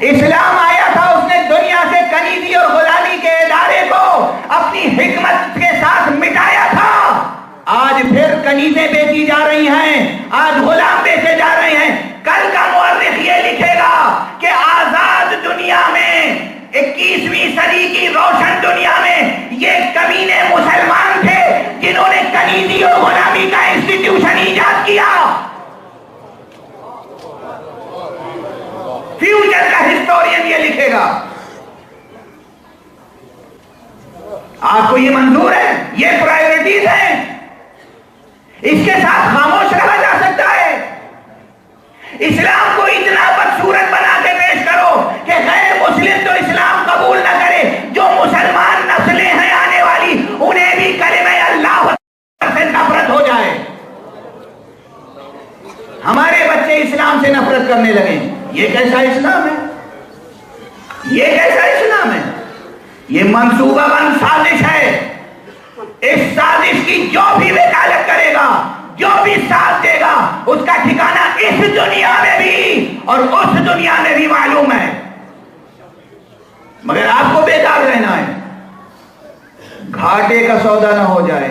इस्लाम आया था, उसने दुनिया से कनीजी और गुलामी के इदारे को अपनी हिकमत के साथ मिटाया था। आज फिर कनीजें बेची जा रही हैं, आज गुलाम बेचे जा रहे हैं। कल का मुअर्रिख ये लिखेगा कि आजाद दुनिया में, 21वीं सदी की रोशन दुनिया में ये कमीने मुसलमान थे जिन्होंने कनीजी और गुलामी का इंस्टीट्यूशन ईजाद किया। फ्यूचर का हिस्टोरियन ये लिखेगा। आपको ये मंजूर है? ये प्रायोरिटीज हैं, इसके साथ खामोश रहा जा सकता है? इस्लाम को इतना बदसूरत बना के पेश करो कि गैर मुस्लिम तो इस्लाम कबूल ना करे, जो मुसलमान नस्लें हैं आने वाली उन्हें भी कलिमा अल्लाह से नफरत हो जाए। हमारे बच्चे इस्लाम से नफरत करने लगे। ये कैसा इस्लाम है? ये कैसा इस्लाम है? ये मंसूबाबंद साजिश है। इस साजिश की जो भी वकालत करेगा, जो भी साथ देगा, उसका ठिकाना इस दुनिया में भी और उस दुनिया में भी मालूम है। मगर आपको बेदार रहना है, घाटे का सौदा ना हो जाए।